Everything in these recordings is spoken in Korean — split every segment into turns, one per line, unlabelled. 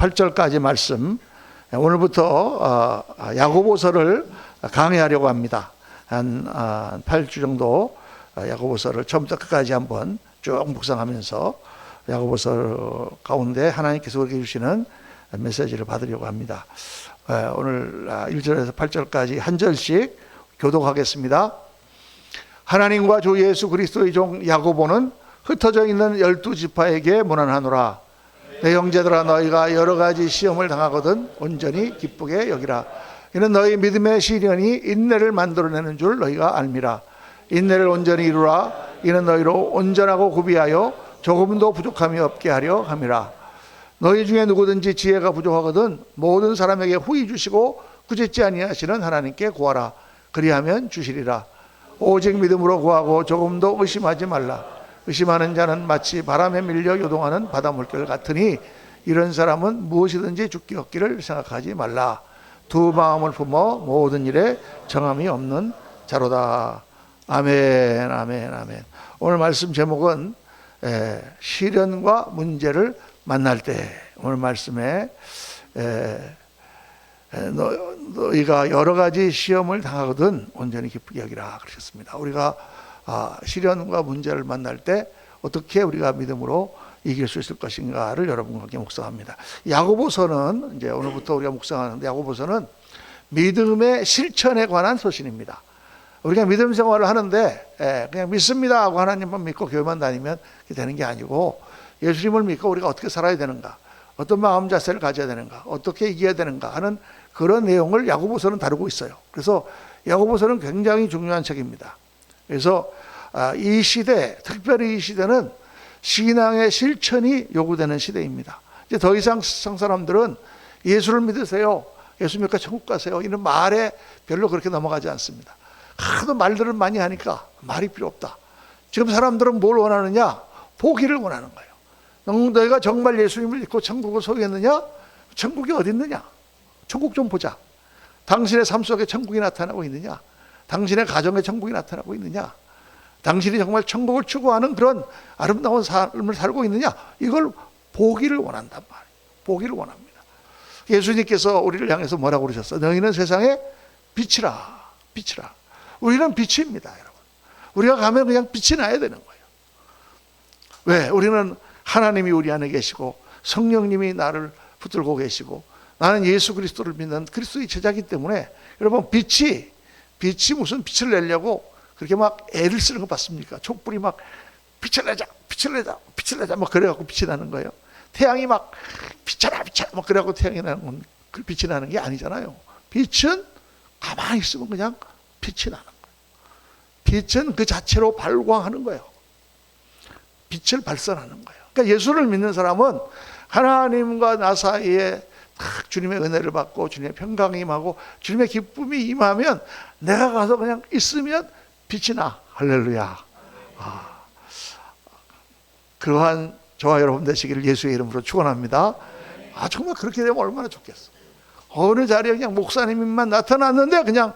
8절까지 말씀, 오늘부터 야고보서를 강의하려고 합니다. 한 8주 정도 야고보서를 처음부터 끝까지 한번 쭉 묵상하면서 야고보서 가운데 하나님께서 우리에게 주시는 메시지를 받으려고 합니다. 오늘 1절에서 8절까지 한 절씩 교독하겠습니다. 하나님과 주 예수 그리스도의 종 야고보는 흩어져 있는 12지파에게 문안하노라. 내 형제들아, 너희가 여러 가지 시험을 당하거든 온전히 기쁘게 여기라. 이는 너희 믿음의 시련이 인내를 만들어내는 줄 너희가 알미라. 인내를 온전히 이루라. 이는 너희로 온전하고 구비하여 조금도 부족함이 없게 하려 함이라. 너희 중에 누구든지 지혜가 부족하거든 모든 사람에게 후히 주시고 꾸짖지 아니하시는 하나님께 구하라. 그리하면 주시리라. 오직 믿음으로 구하고 조금도 의심하지 말라. 의심하는 자는 마치 바람에 밀려 요동하는 바다 물결 같으니 이런 사람은 무엇이든지 죽기 없기를 생각하지 말라. 두 마음을 품어 모든 일에 정함이 없는 자로다. 아멘, 아멘, 아멘. 오늘 말씀 제목은 시련과 문제를 만날 때, 오늘 말씀에 너희가 여러 가지 시험을 당하거든 온전히 기쁘게 여기라 그러셨습니다. 우리가 시련과 문제를 만날 때 어떻게 우리가 믿음으로 이길 수 있을 것인가를 여러분과 함께 묵상합니다. 야고보서는 이제 오늘부터 우리가 묵상하는데, 야고보서는 믿음의 실천에 관한 서신입니다. 우리가 믿음 생활을 하는데 그냥 믿습니다 하고 하나님만 믿고 교회만 다니면 되는 게 아니고, 예수님을 믿고 우리가 어떻게 살아야 되는가, 어떤 마음 자세를 가져야 되는가, 어떻게 이겨야 되는가 하는 그런 내용을 야고보서는 다루고 있어요. 그래서 야고보서는 굉장히 중요한 책입니다. 그래서 이 시대, 특별히 이 시대는 신앙의 실천이 요구되는 시대입니다. 이제 더 이상 세상 사람들은 예수를 믿으세요, 예수 믿고 천국 가세요, 이런 말에 별로 그렇게 넘어가지 않습니다. 하도 말들을 많이 하니까 말이 필요 없다. 지금 사람들은 뭘 원하느냐? 보기를 원하는 거예요. 너희가 정말 예수님을 믿고 천국을 소유했느냐? 천국이 어디 있느냐? 천국 좀 보자. 당신의 삶 속에 천국이 나타나고 있느냐? 당신의 가정에 천국이 나타나고 있느냐? 당신이 정말 천국을 추구하는 그런 아름다운 삶을 살고 있느냐? 이걸 보기를 원한단 말이에요. 보기를 원합니다. 예수님께서 우리를 향해서 뭐라고 그러셨어요? 너희는 세상에 빛이라. 빛이라. 우리는 빛입니다, 여러분. 우리가 가면 그냥 빛이 나야 되는 거예요. 왜? 우리는 하나님이 우리 안에 계시고 성령님이 나를 붙들고 계시고 나는 예수 그리스도를 믿는 그리스도의 제자이기 때문에, 여러분, 빛이 무슨 빛을 내려고 그렇게 막 애를 쓰는 거 봤습니까? 촛불이 막 빛을 내자 막 그래갖고 빛이 나는 거예요. 태양이 막 비쳐라 막 그래갖고 태양이 나는, 그 빛이 나는 게 아니잖아요. 빛은 가만히 있으면 그냥 빛이 나는 거예요. 빛은 그 자체로 발광하는 거예요. 빛을 발산하는 거예요. 그러니까 예수를 믿는 사람은 하나님과 나 사이에 딱 주님의 은혜를 받고 주님의 평강이 임하고 주님의 기쁨이 임하면 내가 가서 그냥 있으면 빛이 나. 할렐루야. 그러한 저와 여러분 되시기를 예수의 이름으로 축원합니다. 정말 그렇게 되면 얼마나 좋겠어. 어느 자리에 그냥 목사님만 나타났는데 그냥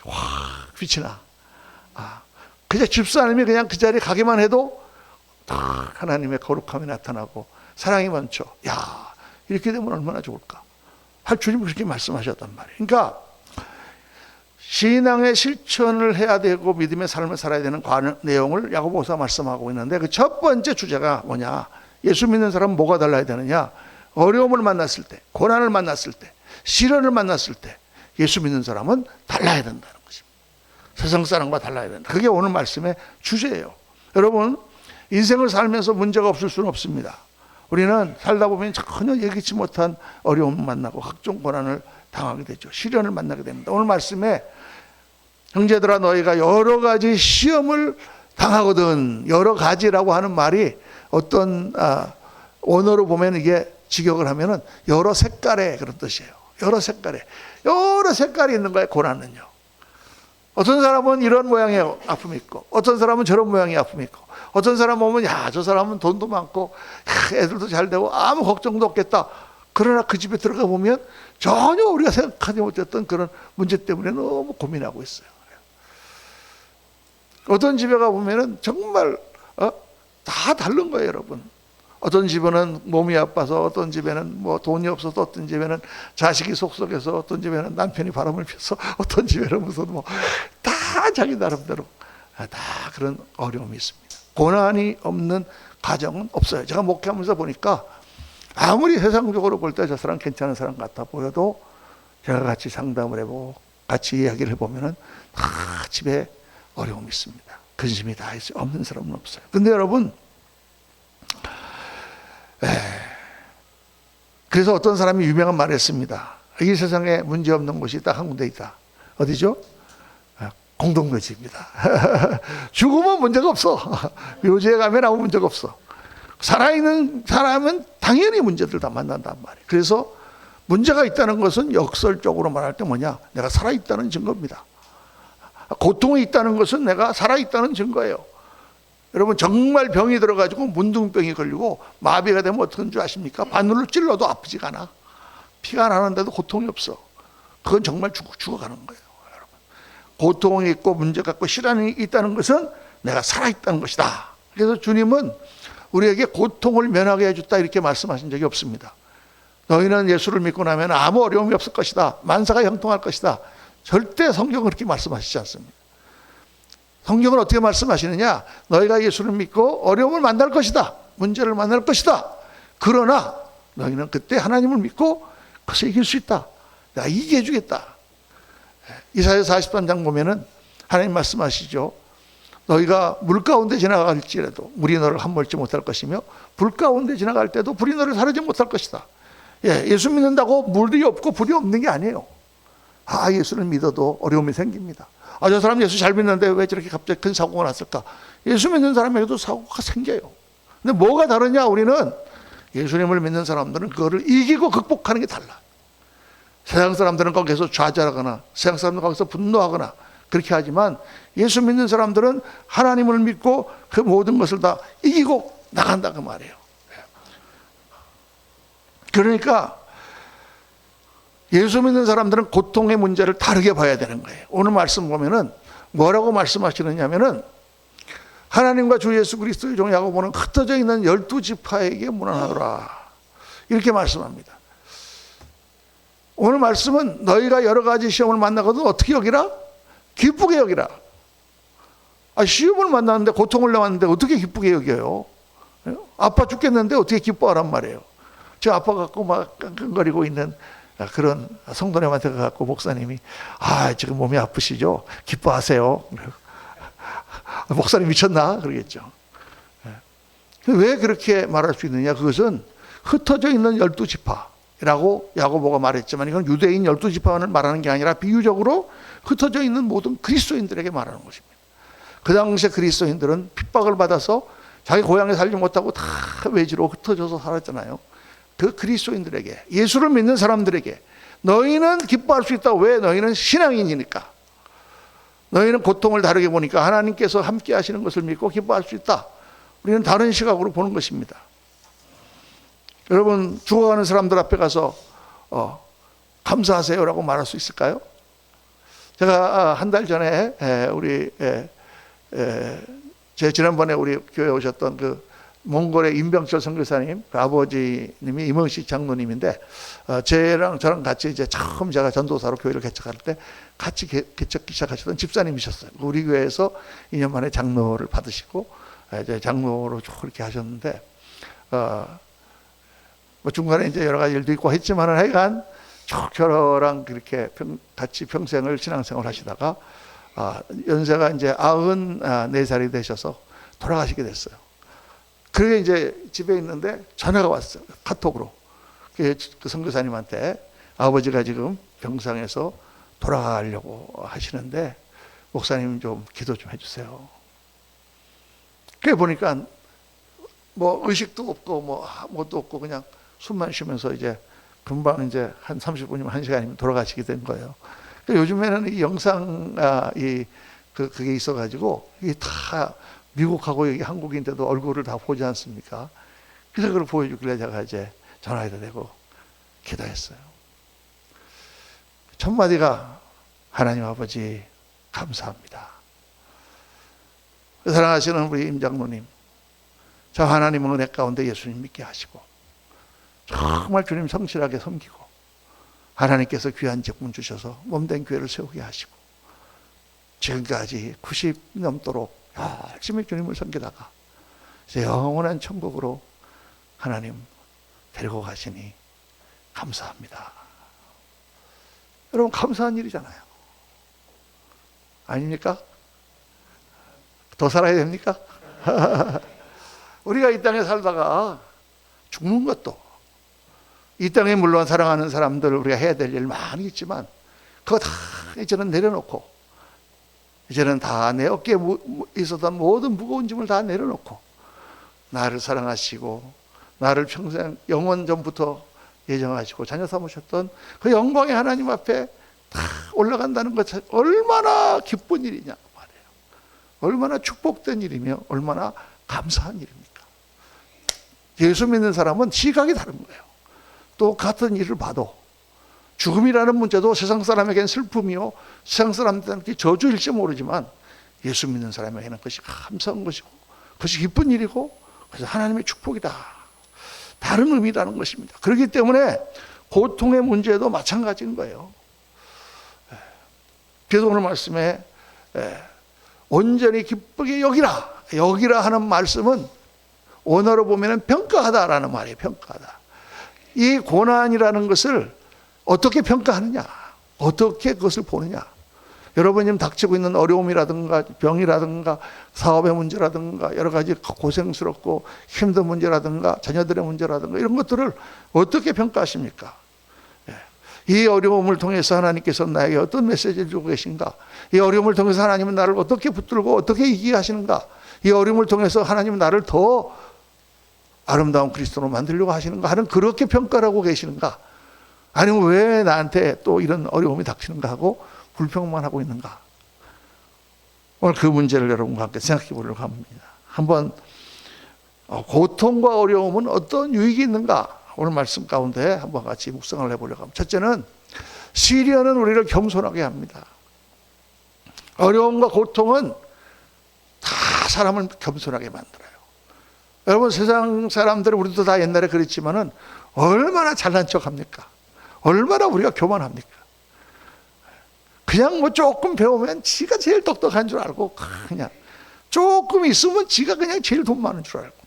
확 빛이 나. 그냥 집사님이 그냥 그 자리에 가기만 해도 하나님의 거룩함이 나타나고 사랑이 넘쳐. 이렇게 되면 얼마나 좋을까. 주님이 그렇게 말씀하셨단 말이에요. 그러니까 신앙의 실천을 해야 되고 믿음의 삶을 살아야 되는 내용을 야고보서 말씀하고 있는데, 그 첫 번째 주제가 뭐냐? 예수 믿는 사람은 뭐가 달라야 되느냐? 어려움을 만났을 때, 고난을 만났을 때, 시련을 만났을 때 예수 믿는 사람은 달라야 된다는 것입니다. 세상 사람과 달라야 된다. 그게 오늘 말씀의 주제예요. 여러분, 인생을 살면서 문제가 없을 수는 없습니다. 우리는 살다 보면 전혀 예기치 못한 어려움을 만나고 각종 고난을 당하게 되죠. 시련을 만나게 됩니다. 오늘 말씀에 형제들아, 너희가 여러 가지 시험을 당하거든. 여러 가지라고 하는 말이 어떤 언어로 보면 이게 직역을 하면은 여러 색깔의 그런 뜻이에요. 여러 색깔이 있는 거예요, 고난은요. 어떤 사람은 이런 모양의 아픔이 있고, 어떤 사람은 저런 모양의 아픔이 있고, 어떤 사람 보면 저 사람은 돈도 많고 애들도 잘 되고 아무 걱정도 없겠다. 그러나 그 집에 들어가 보면 전혀 우리가 생각하지 못했던 그런 문제 때문에 너무 고민하고 있어요. 어떤 집에 가 보면은 정말 다 다른 거예요, 여러분. 어떤 집에는 몸이 아파서, 어떤 집에는 뭐 돈이 없어서, 어떤 집에는 자식이 속썩여서, 어떤 집에는 남편이 바람을 피워서, 어떤 집에는 무슨 뭐 다 자기 나름대로 다 그런 어려움이 있습니다. 고난이 없는 가정은 없어요. 제가 목회하면서 보니까 아무리 세상적으로 볼 때 저 사람 괜찮은 사람 같아 보여도 제가 같이 상담을 해보고 같이 이야기를 해보면은 다 집에 어려움이 있습니다. 근심이 다 있어요. 없는 사람은 없어요. 근데 여러분, 그래서 어떤 사람이 유명한 말을 했습니다. 이 세상에 문제 없는 곳이 딱 한 군데 있다. 어디죠? 공동묘지입니다. 죽으면 문제가 없어. 묘지에 가면 아무 문제가 없어. 살아있는 사람은 당연히 문제들 다 만난단 말이에요. 그래서 문제가 있다는 것은 역설적으로 말할 때 뭐냐? 내가 살아있다는 증거입니다. 고통이 있다는 것은 내가 살아있다는 증거예요. 여러분, 정말 병이 들어가지고 문둥병이 걸리고 마비가 되면 어떻게 줄 아십니까? 바늘로 찔러도 아프지가 않아. 피가 나는데도 고통이 없어. 그건 정말 죽어가는 거예요. 여러분, 고통이 있고 문제가 있고 시련이 있다는 것은 내가 살아있다는 것이다. 그래서 주님은 우리에게 고통을 면하게 해줬다 이렇게 말씀하신 적이 없습니다. 너희는 예수를 믿고 나면 아무 어려움이 없을 것이다. 만사가 형통할 것이다. 절대 성경은 그렇게 말씀하시지 않습니다. 성경은 어떻게 말씀하시느냐? 너희가 예수를 믿고 어려움을 만날 것이다. 문제를 만날 것이다. 그러나 너희는 그때 하나님을 믿고 그것을 이길 수 있다. 내가 이기게 해주겠다. 이사야 43장 보면은 하나님 말씀하시죠. 너희가 물 가운데 지나갈지라도 물이 너를 함몰지 못할 것이며 불 가운데 지나갈 때도 불이 너를 사르지 못할 것이다. 예수 믿는다고 물이 없고 불이 없는 게 아니에요. 예수를 믿어도 어려움이 생깁니다. 저 사람 예수 잘 믿는데 왜 저렇게 갑자기 큰 사고가 났을까? 예수 믿는 사람에게도 사고가 생겨요. 근데 뭐가 다르냐? 우리는 예수님을 믿는 사람들은 그거를 이기고 극복하는 게 달라. 세상 사람들은 거기서 좌절하거나 세상 사람들은 거기서 분노하거나 그렇게 하지만 예수 믿는 사람들은 하나님을 믿고 그 모든 것을 다 이기고 나간다 그 말이에요. 그러니까 예수 믿는 사람들은 고통의 문제를 다르게 봐야 되는 거예요. 오늘 말씀 보면은 뭐라고 말씀하시느냐면은 하나님과 주 예수 그리스도의 종 야고보는 흩어져 있는 12지파에게 문안하더라. 이렇게 말씀합니다. 오늘 말씀은 너희가 여러 가지 시험을 만나거든 어떻게 여기라? 기쁘게 여기라. 시험을 만났는데 고통을 당하는데 어떻게 기쁘게 여겨요? 아파 죽겠는데 어떻게 기뻐하란 말이에요. 저 아파갖고 막 끙끙거리고 있는 그런 성도님한테 가갖고 목사님이 지금 몸이 아프시죠? 기뻐하세요. 목사님 미쳤나? 그러겠죠. 왜 그렇게 말할 수 있느냐? 그것은 흩어져 있는 12지파라고 야고보가 말했지만 이건 유대인 12지파를 말하는 게 아니라 비유적으로 흩어져 있는 모든 그리스도인들에게 말하는 것입니다. 그 당시에 그리스도인들은 핍박을 받아서 자기 고향에 살지 못하고 다 외지로 흩어져서 살았잖아요. 그 그리스도인들에게, 예수를 믿는 사람들에게 너희는 기뻐할 수 있다. 왜? 너희는 신앙인이니까. 너희는 고통을 다르게 보니까 하나님께서 함께 하시는 것을 믿고 기뻐할 수 있다. 우리는 다른 시각으로 보는 것입니다. 여러분, 죽어가는 사람들 앞에 가서 감사하세요라고 말할 수 있을까요? 제가 한 달 전에 제 지난번에 우리 교회에 오셨던 그 몽골의 임병철 선교사님, 그 아버지님이 임흥식 장로님인데, 저랑 같이 이제 처음 제가 전도사로 교회를 개척할 때 같이 개척기 시작하셨던 집사님이셨어요. 우리 교회에서 2년 만에 장로를 받으시고, 이제 장로로 쭉 그렇게 하셨는데, 뭐 중간에 이제 여러 가지 일도 있고 했지만은 하여간 쭉 저랑 그렇게 같이 평생을 신앙생활 하시다가, 연세가 이제 94살이 되셔서 돌아가시게 됐어요. 그게 이제 집에 있는데 전화가 왔어요. 카톡으로. 그 선교사님한테 아버지가 지금 병상에서 돌아가려고 하시는데 목사님 좀 기도 좀 해주세요. 그래 보니까 뭐 의식도 없고 뭐 아무것도 없고 그냥 숨만 쉬면서 이제 금방 이제 한 30분이면 1시간이면 돌아가시게 된 거예요. 요즘에는 이 영상 그게 있어가지고 이게 다 미국하고 여기 한국인데도 얼굴을 다 보지 않습니까? 그래서 그걸 보여주길래 제가 이제 전화해도 되고 기도했어요. 첫 마디가 하나님 아버지 감사합니다. 사랑하시는 우리 임 장로님, 자, 하나님은 은혜 가운데 예수님 믿게 하시고 정말 주님 성실하게 섬기고 하나님께서 귀한 제품 주셔서 몸된 교회를 세우게 하시고 지금까지 90 넘도록 열심히 주님을 섬기다가 이제 영원한 천국으로 하나님 데리고 가시니 감사합니다. 여러분, 감사한 일이잖아요. 아닙니까? 더 살아야 됩니까? 우리가 이 땅에 살다가 죽는 것도, 이 땅에 물론 사랑하는 사람들 우리가 해야 될 일 많이 있지만 그거 다 이제는 내려놓고, 이제는 다 내 어깨에 있었던 모든 무거운 짐을 다 내려놓고 나를 사랑하시고 나를 평생 영원 전부터 예정하시고 자녀 삼으셨던 그 영광의 하나님 앞에 다 올라간다는 것 얼마나 기쁜 일이냐 말이에요. 얼마나 축복된 일이며 얼마나 감사한 일입니까? 예수 믿는 사람은 시각이 다른 거예요. 또 같은 일을 봐도 죽음이라는 문제도 세상 사람에게는 슬픔이요 세상 사람들한테 저주일지 모르지만 예수 믿는 사람에게는 그것이 감사한 것이고 그것이 기쁜 일이고 그래서 하나님의 축복이다. 다른 의미라는 것입니다. 그렇기 때문에 고통의 문제도 마찬가지인 거예요. 그래서 오늘 말씀에 온전히 기쁘게 여기라 하는 말씀은 원어로 보면 평가하다라는 말이에요. 평가하다. 이 고난이라는 것을 어떻게 평가하느냐, 어떻게 그것을 보느냐. 여러분 지금 닥치고 있는 어려움이라든가 병이라든가 사업의 문제라든가 여러 가지 고생스럽고 힘든 문제라든가 자녀들의 문제라든가 이런 것들을 어떻게 평가하십니까? 이 어려움을 통해서 하나님께서 나에게 어떤 메시지를 주고 계신가? 이 어려움을 통해서 하나님은 나를 어떻게 붙들고 어떻게 이기게 하시는가? 이 어려움을 통해서 하나님은 나를 더 아름다운 그리스도로 만들려고 하시는가 하는 그렇게 평가를 하고 계시는가? 아니면 왜 나한테 또 이런 어려움이 닥치는가 하고 불평만 하고 있는가? 오늘 그 문제를 여러분과 함께 생각해 보려고 합니다. 한번 고통과 어려움은 어떤 유익이 있는가? 오늘 말씀 가운데 한번 같이 묵상을 해보려고 합니다. 첫째는 시련은 우리를 겸손하게 합니다. 어려움과 고통은 다 사람을 겸손하게 만들어요. 여러분 세상 사람들은 우리도 다 옛날에 그랬지만은 얼마나 잘난 척합니까? 얼마나 우리가 교만합니까? 그냥 뭐 조금 배우면 지가 제일 똑똑한 줄 알고 그냥 조금 있으면 지가 그냥 제일 돈 많은 줄 알고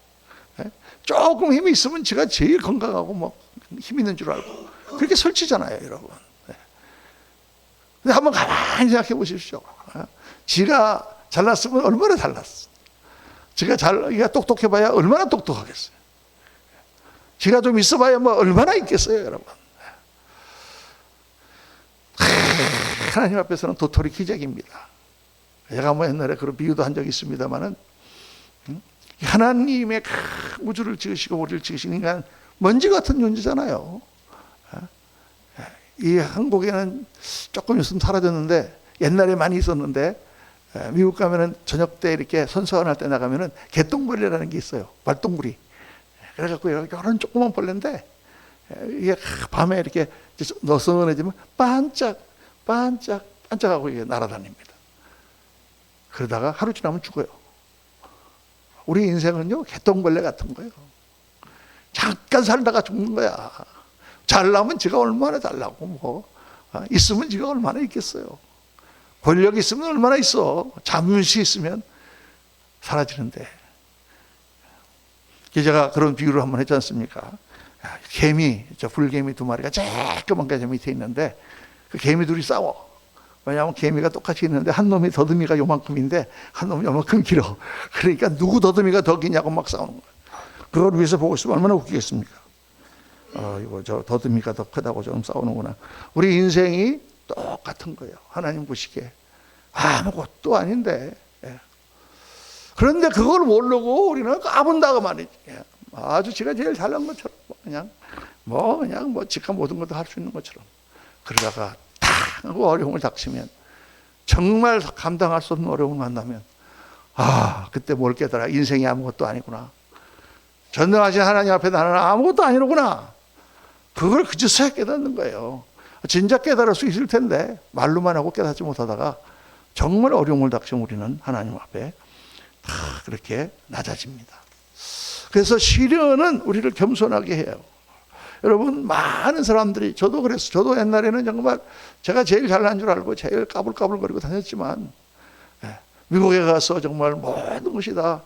조금 힘이 있으면 지가 제일 건강하고 뭐 힘 있는 줄 알고 그렇게 설치잖아요, 여러분. 근데 한번 가만히 생각해 보십시오. 지가 잘났으면 얼마나 잘났어. 지가 똑똑해봐야 얼마나 똑똑하겠어요. 지가 좀 있어봐야 뭐 얼마나 있겠어요, 여러분. 하나님 앞에서는 도토리 기적입니다. 제가 뭐 옛날에 그런 비유도 한 적이 있습니다만은 하나님의 우주를 지으시고 우리를 지으신 인간 먼지 같은 존재잖아요. 이 한국에는 조금 있으면 사라졌는데 옛날에 많이 있었는데 미국 가면은 저녁 때 이렇게 선서원할 때 나가면은 개똥벌레라는 게 있어요. 말똥구리. 그래갖고 이런 조그만 벌레인데 이게 밤에 이렇게 너선해지면 반짝하고 이게 날아다닙니다. 그러다가 하루 지나면 죽어요. 우리 인생은요 개똥벌레 같은 거예요. 잠깐 살다가 죽는 거야. 잘나면 지가 얼마나 잘나고 뭐 있으면 지가 얼마나 있겠어요. 권력이 있으면 얼마나 있어. 잠시 있으면 사라지는데. 제가 그런 비유를 한번 했지 않습니까? 개미, 불개미 2마리가 조그만 게 밑에 있는데 그 개미 둘이 싸워. 왜냐하면 개미가 똑같이 있는데 한 놈이 더듬이가 요만큼인데 한 놈이 요만큼 길어. 그러니까 누구 더듬이가 더 기냐고 막 싸우는 거예요. 그걸 위해서 보고 있으면 얼마나 웃기겠습니까? 이거 저 더듬이가 더 크다고 좀 싸우는구나. 우리 인생이 똑같은 거예요. 하나님 보시기에 아무것도 아닌데. 그런데 그걸 모르고 우리는 까분다고 말이지. 아주 지가 제일 잘난 것처럼 그냥 지가 모든 것도 할 수 있는 것처럼. 그러다가 탁 하고 어려움을 닥치면 정말 감당할 수 없는 어려움을 만나면 그때 뭘 깨달아. 인생이 아무것도 아니구나. 전능하신 하나님 앞에 나는 아무것도 아니로구나. 그걸 그제서야 깨닫는 거예요. 진작 깨달을 수 있을 텐데 말로만 하고 깨닫지 못하다가 정말 어려움을 닥친 우리는 하나님 앞에 다 그렇게 낮아집니다. 그래서 시련은 우리를 겸손하게 해요. 여러분, 많은 사람들이, 저도 그랬어요. 저도 옛날에는 정말 제가 제일 잘난 줄 알고 제일 까불까불거리고 다녔지만, 미국에 가서 정말 모든 것이 다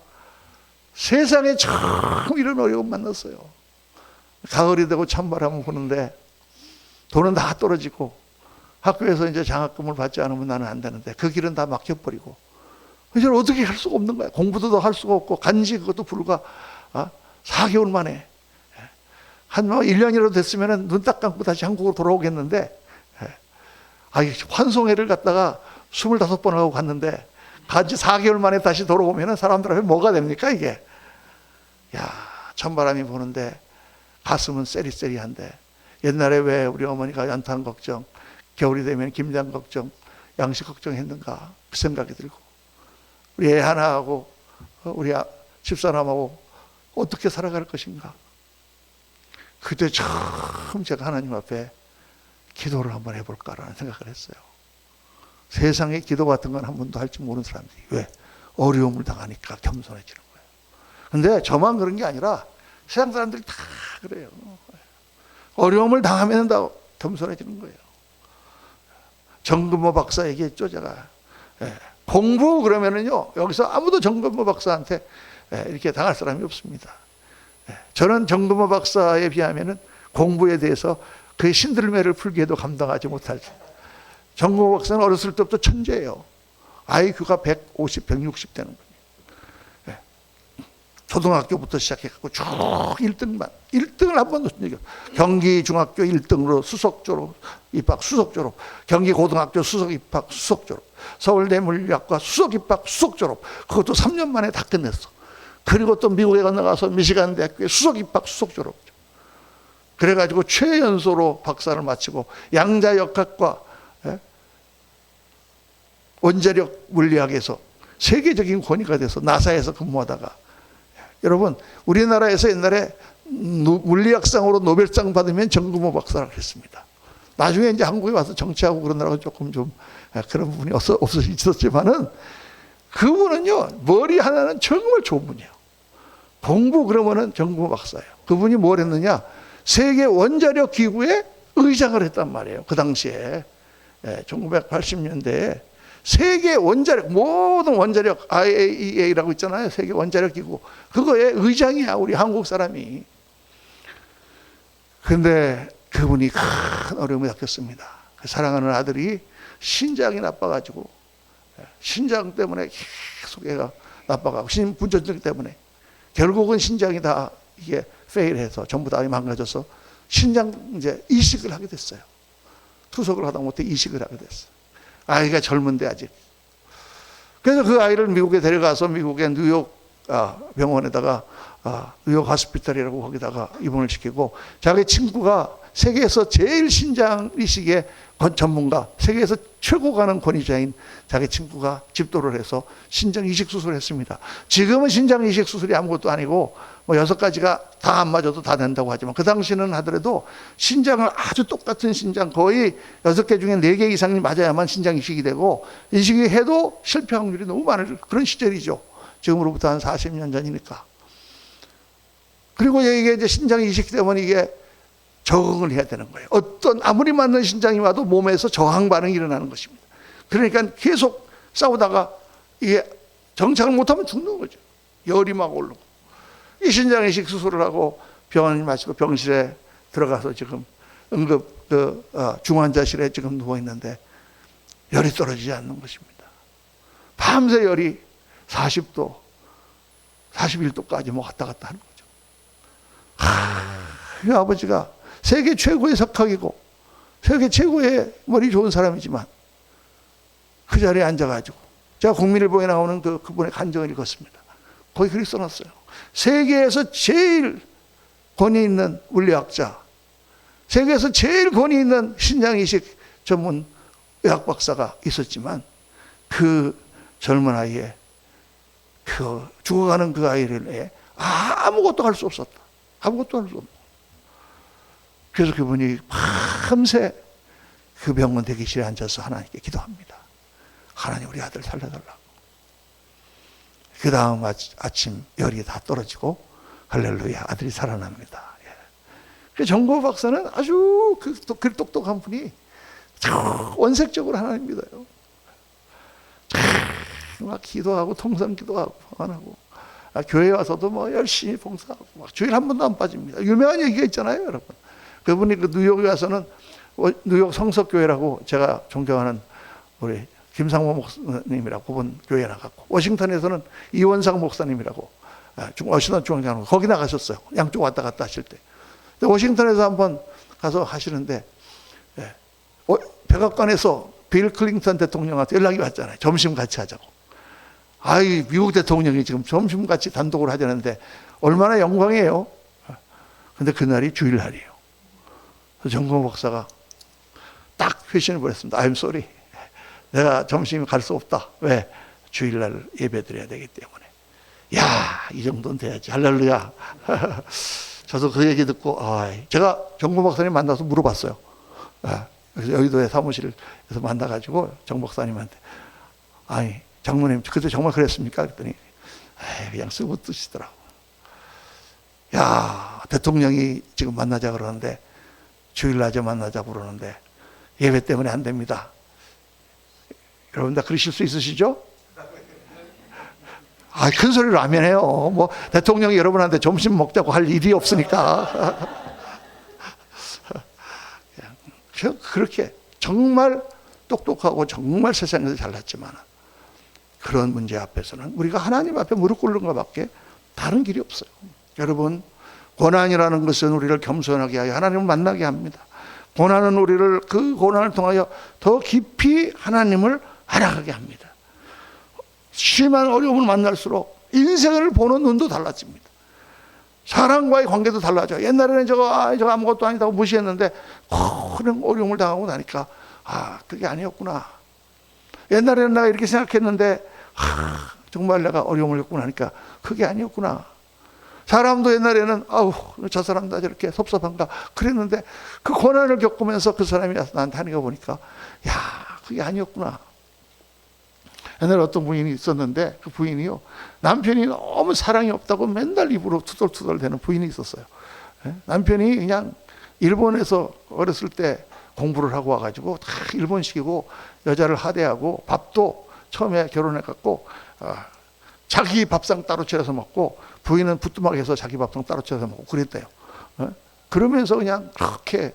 세상에 처음 이런 어려움 만났어요. 가을이 되고 찬바람은 부는데 돈은 다 떨어지고 학교에서 이제 장학금을 받지 않으면 나는 안 되는데 그 길은 다 막혀버리고 이제 어떻게 할 수가 없는 거야. 공부도 더 할 수가 없고 간지 그것도 불과 4개월 만에 한 1년이라도 됐으면 눈 딱 감고 다시 한국으로 돌아오겠는데 환송회를 갔다가 25번 하고 갔는데 간지 4개월 만에 다시 돌아오면 사람들 앞에 뭐가 됩니까 이게. 야, 찬바람이 부는데 가슴은 세리세리한데 옛날에 왜 우리 어머니가 연탄 걱정, 겨울이 되면 김장 걱정, 양식 걱정했는가 그 생각이 들고 우리 애 하나하고 우리 집사람하고 어떻게 살아갈 것인가. 그때 처음 제가 하나님 앞에 기도를 한번 해볼까라는 생각을 했어요. 세상에 기도 같은 건 한 번도 할 줄 모르는 사람들이 왜? 어려움을 당하니까 겸손해지는 거예요. 근데 저만 그런 게 아니라 세상 사람들이 다 그래요. 어려움을 당하면 다 겸손해지는 거예요. 정근모 박사 얘기했죠, 제가. 공부 그러면은요, 여기서 아무도 정근모 박사한테 이렇게 당할 사람이 없습니다. 저는 정근모 박사에 비하면은 공부에 대해서 그의 신들매를 풀기에도 감당하지 못할. 정근모 박사는 어렸을 때부터 천재예요. IQ가 150, 160 되는 거예요. 초등학교부터 시작해갖고 쭉 1등만. 1등을 한 번도 준 적이 없어요. 경기 중학교 1등으로 수석 졸업, 입학, 수석 졸업. 경기 고등학교 수석 입학, 수석 졸업. 서울대 물리학과 수석 입학, 수석 졸업. 그것도 3년 만에 다 끝냈어. 그리고 또 미국에 나가서 미시간 대학교에 수석 입학, 수석 졸업. 그래가지고 최연소로 박사를 마치고 양자역학과 원자력 물리학에서 세계적인 권위가 돼서 나사에서 근무하다가 여러분 우리나라에서 옛날에 물리학상으로 노벨상 받으면 정근모 박사라고 했습니다. 나중에 이제 한국에 와서 정치하고 그러느라고 조금 좀 그런 부분이 없었지만은 그분은요 머리 하나는 정말 좋은 분이에요. 공부 그러면은 정근모 박사예요. 그분이 뭘 했느냐 세계 원자력 기구의 의장을 했단 말이에요. 그 당시에 1980년대에 세계 원자력 모든 원자력 IAEA라고 있잖아요. 세계 원자력 기구 그거의 의장이야 우리 한국 사람이. 근데 그분이 큰 어려움을 겪었습니다. 사랑하는 아들이 신장이 나빠가지고 신장 때문에 계속 애가 나빠가고 신분전증 때문에 결국은 신장이 다 이게 페일해서 전부 다 망가져서 신장 이제 이식을 하게 됐어요. 투석을 하다 못해 이식을 하게 됐어요. 아이가 젊은데 아직. 그래서 그 아이를 미국에 데려가서 미국의 뉴욕 병원에다가 뉴욕 하스피탈이라고 거기다가 입원을 시키고 자기 친구가 세계에서 제일 신장 이식의 전문가, 세계에서 최고 가는 권위자인 자기 친구가 집도를 해서 신장 이식 수술을 했습니다. 지금은 신장 이식 수술이 아무것도 아니고 뭐 6가지가 다 안 맞아도 다 된다고 하지만 그 당시는 하더라도 신장을 아주 똑같은 신장 거의 6개 중에 4개 이상이 맞아야만 신장 이식이 되고 이식이 해도 실패 확률이 너무 많은 그런 시절이죠. 지금으로부터 한 40년 전이니까. 그리고 이게 이제 신장 이식 되면 이게 적응을 해야 되는 거예요. 어떤 아무리 맞는 신장이 와도 몸에서 저항 반응이 일어나는 것입니다. 그러니까 계속 싸우다가 이게 정착을 못하면 죽는 거죠. 열이 막 오르고. 이 신장 이식 수술을 하고 병원을 마치고 병실에 들어가서 지금 응급 중환자실에 지금 누워 있는데 열이 떨어지지 않는 것입니다. 밤새 열이 40도, 41도까지 뭐 왔다 갔다 하는 거죠. 이 아버지가 세계 최고의 석학이고 세계 최고의 머리 좋은 사람이지만 그 자리에 앉아가지고 제가 국민일보에 나오는 그분의 간증을 읽었습니다. 거기 그렇게 써놨어요. 세계에서 제일 권위 있는 물리학자, 세계에서 제일 권위 있는 신장이식 전문 의학 박사가 있었지만 그 젊은 아이의 그 죽어가는 그 아이를 아무것도 할 수 없었다. 아무것도 할 수 없다. 그래서 그분이 밤새 그 병원 대기실에 앉아서 하나님께 기도합니다. 하나님 우리 아들 살려달라고. 그 다음 아침 열이 다 떨어지고 할렐루야, 아들이 살아납니다. 예. 그 정보 박사는 아주 그 똑똑한 분이 원색적으로 하나님 믿어요. 막 기도하고 통성 기도하고 안 하고 교회 와서도 뭐 열심히 봉사하고 막 주일 한 번도 안 빠집니다. 유명한 얘기가 있잖아요, 여러분. 그분이 그 뉴욕에 와서는 뉴욕 성석교회라고 제가 존경하는 우리 김상모 목사님이라고 그분 교회 나갔고, 워싱턴에서는 이원상 목사님이라고 워싱턴 중앙장로 거기 나가셨어요. 양쪽 왔다 갔다 하실 때. 워싱턴에서 한번 가서 하시는데 백악관에서 빌 클린턴 대통령한테 연락이 왔잖아요. 점심 같이 하자고. 아이, 미국 대통령이 지금 점심 같이 단독으로 하자는데 얼마나 영광이에요. 근데 그날이 주일날이에요. 정공 목사가 딱 회신을 보냈습니다. I'm sorry. 내가 점심에 갈 수 없다. 왜? 주일날 예배 드려야 되기 때문에. 야, 이 정도는 돼야지. 할렐루야. 저도 그 얘기 듣고, 제가 정공 목사님 만나서 물어봤어요. 그래서 여의도의 사무실에서 만나가지고 정 목사님한테, 아니, 장로님, 그때 정말 그랬습니까? 그랬더니, 그냥 쓰고 뜨시더라고. 야, 대통령이 지금 만나자 그러는데, 주일날에 만나자 그러는데, 예배 때문에 안 됩니다. 여러분 다 그러실 수 있으시죠? 큰 소리로 아멘해요. 뭐, 대통령이 여러분한테 점심 먹자고 할 일이 없으니까. 그렇게 정말 똑똑하고 정말 세상에서 잘났지만 그런 문제 앞에서는 우리가 하나님 앞에 무릎 꿇는 것밖에 다른 길이 없어요. 여러분, 고난이라는 것은 우리를 겸손하게 하여 하나님을 만나게 합니다. 고난은 우리를 그 고난을 통하여 더 깊이 하나님을 알아가게 합니다. 심한 어려움을 만날수록 인생을 보는 눈도 달라집니다. 사람과의 관계도 달라져요. 옛날에는 저거 아무것도 아니다고 무시했는데 그런 어려움을 당하고 나니까 그게 아니었구나. 옛날에는 내가 이렇게 생각했는데 정말 내가 어려움을 겪고 나니까 그게 아니었구나. 사람도 옛날에는 저 사람 다 저렇게 섭섭한가 그랬는데 그 고난을 겪으면서 그 사람이 나한테 하는 거 보니까 그게 아니었구나. 옛날에 어떤 부인이 있었는데 그 부인이요, 남편이 너무 사랑이 없다고 맨날 입으로 투덜투덜 대는 부인이 있었어요. 남편이 그냥 일본에서 어렸을 때 공부를 하고 와가지고 다 일본식이고 여자를 하대하고 밥도 처음에 결혼해갖고 자기 밥상 따로 차려서 먹고 부인은 부뚜막에서 자기 밥상 따로 차려서 먹고 그랬대요. 그러면서 그냥 그렇게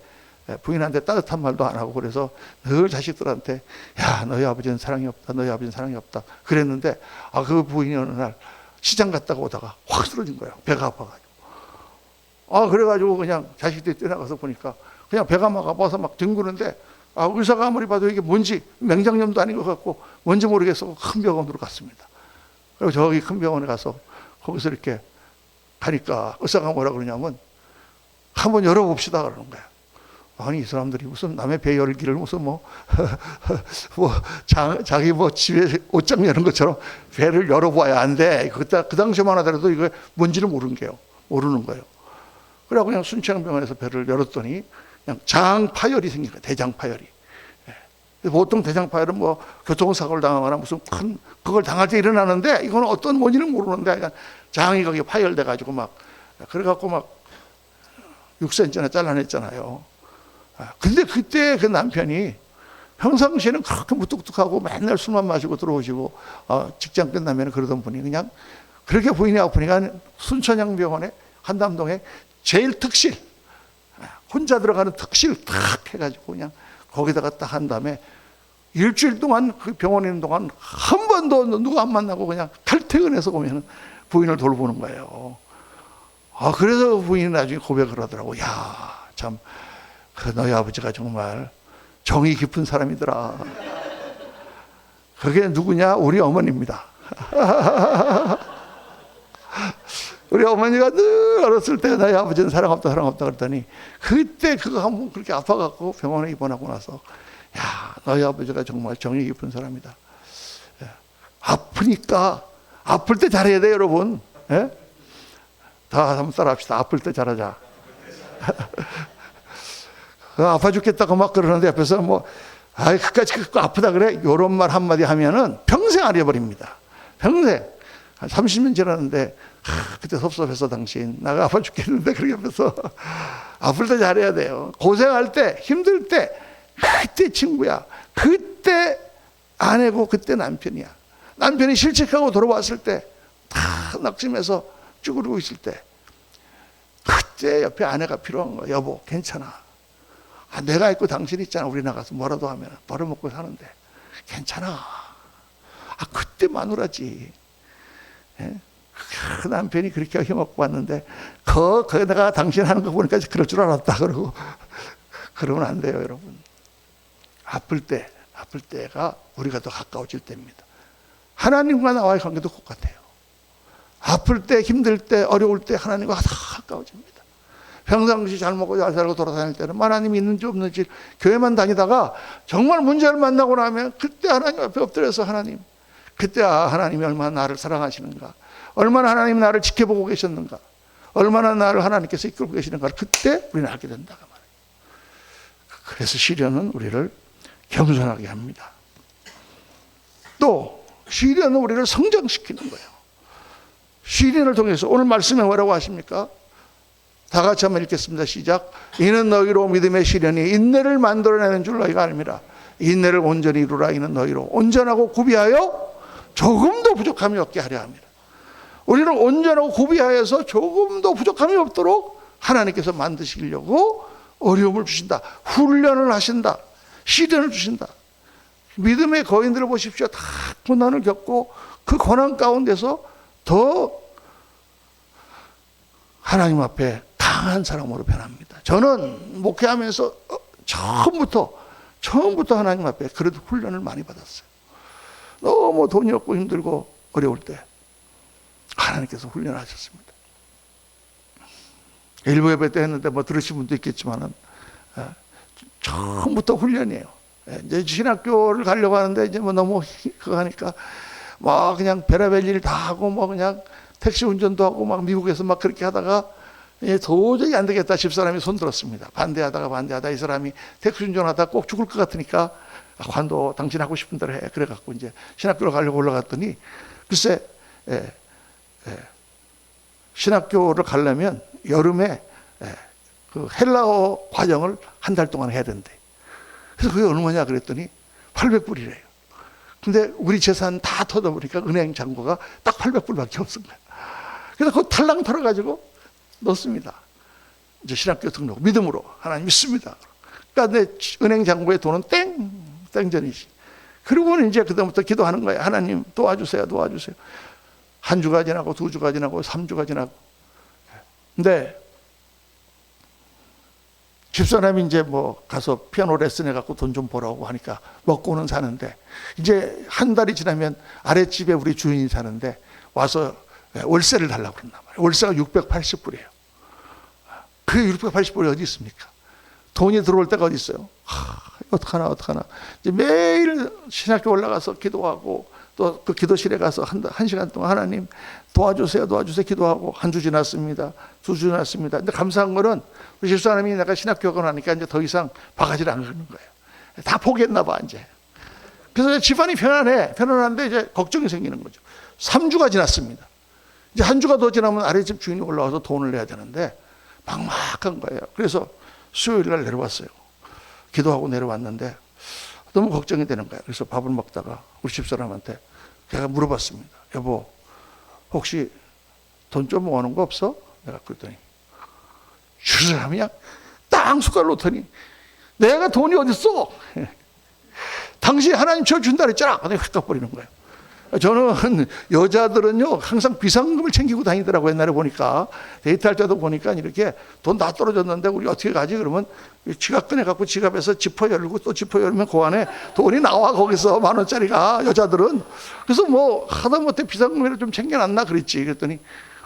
부인한테 따뜻한 말도 안 하고 그래서 늘 자식들한테 너희 아버지는 사랑이 없다, 너희 아버지는 사랑이 없다 그랬는데 그 부인이 어느 날 시장 갔다가 오다가 확 쓰러진 거예요. 배가 아파가지고. 그래가지고 그냥 자식들이 뛰어나가서 보니까 그냥 배가 막 아파서 막 뒹구는데 의사가 아무리 봐도 이게 뭔지 맹장염도 아닌 것 같고 뭔지 모르겠어 큰 병원으로 갔습니다. 그리고 저기 큰 병원에 가서 거기서 이렇게 가니까 의사가 뭐라 그러냐면 한번 열어봅시다 그러는 거예요. 아니, 이 사람들이 무슨 남의 배 열기를 무슨 자기 집에 옷장 여는 것처럼 배를 열어봐야 안 돼. 그 당시만 하더라도 이거 뭔지를 모르는 거예요. 그래서 그냥 순천병원에서 배를 열었더니 그냥 장파열이 생긴 거예요. 대장파열이. 보통 대장파열은 교통사고를 당하거나 무슨 큰 그걸 당할 때 일어나는데 이건 어떤 원인은 모르는데 그냥 장이 거기 파열돼가지고 그래갖고 6cm나 잘라냈잖아요. 근데 그때 그 남편이 평상시에는 그렇게 무뚝뚝하고 맨날 술만 마시고 들어오시고 직장 끝나면 그러던 분이 그냥 그렇게 부인이 아프니까 순천향병원에 한담동에 제일 특실 혼자 들어가는 특실 탁 해가지고 그냥 거기다가 딱 한 다음에 일주일 동안 그 병원에 있는 동안 한 번도 누가 안 만나고 그냥 탈퇴근해서 오면 부인을 돌보는 거예요. 그래서 부인이 나중에 고백을 하더라고. 참 너희 아버지가 정말 정이 깊은 사람이더라. 그게 누구냐? 우리 어머니입니다. 우리 어머니가 늘 어렸을 때 너희 아버지는 사랑 없다 그랬더니 그때 그거 한번 그렇게 아파갖고 병원에 입원하고 나서 너희 아버지가 정말 정이 깊은 사람이다. 아프니까 아플 때 잘해야 돼, 여러분. 다 한번 따라합시다. 아플 때 잘하자. 아파 죽겠다고 막 그러는데 옆에서 그까지 아프다 그래? 요런 말 한마디 하면은 평생 안 잊어버립니다. 평생. 한 30년 지났는데 그때 섭섭해서 당신 나가 아파 죽겠는데 그렇게 하면서 아플 때 잘해야 돼요. 고생할 때 힘들 때 그때 친구야. 그때 아내고 그때 남편이야. 남편이 실직하고 돌아왔을 때 다 낙심해서 쭈그리고 있을 때 그때 옆에 아내가 필요한 거야. 여보 괜찮아. 내가 있고 당신 있잖아. 우리 나가서 뭐라도 하면 벌어먹고 사는데 괜찮아. 그때 마누라지. 예? 그 남편이 그렇게 힘없고 왔는데 내가 당신 하는 거 보니까 그럴 줄 알았다 그러고 그러면 안 돼요, 여러분. 아플 때가 우리가 더 가까워질 때입니다. 하나님과 나와의 관계도 똑같아요. 아플 때, 힘들 때, 어려울 때 하나님과 더 가까워집니다. 평상시 잘 먹고 잘 살고 돌아다닐 때는 하나님이 있는지 없는지 교회만 다니다가 정말 문제를 만나고 나면 그때 하나님 앞에 엎드려서 하나님, 그때 하나님이 얼마나 나를 사랑하시는가, 얼마나 하나님이 나를 지켜보고 계셨는가, 얼마나 나를 하나님께서 이끌고 계시는가, 그때 우리는 알게 된다고 말해요. 그래서 시련은 우리를 겸손하게 합니다. 또 시련은 우리를 성장시키는 거예요. 시련을 통해서 오늘 말씀에 뭐라고 하십니까? 다 같이 한번 읽겠습니다. 시작. 이는 너희로 믿음의 시련이 인내를 만들어내는 줄 너희가 알미라. 인내를 온전히 이루라. 이는 너희로 온전하고 구비하여 조금도 부족함이 없게 하려 합니다. 우리를 온전하고 구비하여서 조금도 부족함이 없도록 하나님께서 만드시려고 어려움을 주신다. 훈련을 하신다. 시련을 주신다. 믿음의 거인들을 보십시오. 다 고난을 겪고 그 고난 가운데서 더 하나님 앞에 강한 사람으로 변합니다. 저는 목회하면서 처음부터 하나님 앞에 그래도 훈련을 많이 받았어요. 너무 돈이 없고 힘들고 어려울 때 하나님께서 훈련하셨습니다. 일부 예배 때 했는데 들으신 분도 있겠지만은 처음부터 훈련이에요. 이제 신학교를 가려고 하는데 이제 너무 그거 하니까 그냥 별의별 일 다 하고 그냥 택시 운전도 하고 미국에서 그렇게 하다가 도저히 안 되겠다. 집사람이 손 들었습니다. 반대하다 이 사람이 택시 운전하다 꼭 죽을 것 같으니까 관도 당신 하고 싶은 대로 해. 그래갖고 이제 신학교를 가려고 올라갔더니 글쎄 신학교를 가려면 여름에 그 헬라어 과정을 한 달 동안 해야 된대. 그래서 그게 얼마냐 그랬더니 800불이래요. 근데 우리 재산 다 터져보니까 은행 잔고가 딱 800불밖에 없은 거야. 그래서 그거 탈랑 털어가지고 넣습니다. 이제 신학교 등록 믿음으로 하나님 믿습니다. 그러니까 내 은행 잔고의 돈은 땡전이지. 그리고는 이제 그다음부터 기도하는 거예요. 하나님 도와주세요. 한 주가 지나고 2주가 지나고 3주가 지나고. 근데 집사람이 이제 가서 피아노 레슨 해갖고 돈 좀 벌어오고 하니까 먹고는 사는데 이제 한 달이 지나면 아랫집에 우리 주인이 사는데 와서 월세를 달라고 그런단 말이에요. 월세가 680불이에요. 그 680불이 어디 있습니까? 돈이 들어올 때가 어디 있어요? 어떡하나. 이제 매일 신학교 올라가서 기도하고 또 그 기도실에 가서 한 시간 동안 하나님 도와주세요 기도하고 한 주 지났습니다. 2주 지났습니다. 근데 감사한 거는 우리 집사람이 내가 신학교 가고 나니까 이제 더 이상 바가지를 안 긁는 거예요. 다 포기했나 봐 이제. 그래서 집안이 편안한데 이제 걱정이 생기는 거죠. 3주가 지났습니다. 이제 한 주가 더 지나면 아랫집 주인이 올라와서 돈을 내야 되는데 막막한 거예요. 그래서 수요일 날 내려왔어요. 기도하고 내려왔는데 너무 걱정이 되는 거예요. 그래서 밥을 먹다가 우리 집사람한테 제가 물어봤습니다. 여보, 혹시 돈 좀 모아놓은 거 없어? 내가 그랬더니 집사람이 그냥 땅 숟갈로 놓더니 내가 돈이 어딨어? 당신 하나님 저 준다 그랬잖아. 내가 확 가버리는 거예요. 저는 여자들은요 항상 비상금을 챙기고 다니더라고. 옛날에 보니까 데이트할 때도 보니까 이렇게 돈 다 떨어졌는데 우리 어떻게 가지? 그러면 지갑 꺼내갖고 지갑에서 지퍼 열고 또 지퍼 열면 그 안에 돈이 나와. 거기서 10,000원짜리가 여자들은. 그래서 하다못해 비상금이라도 좀 챙겨놨나 그랬지. 그랬더니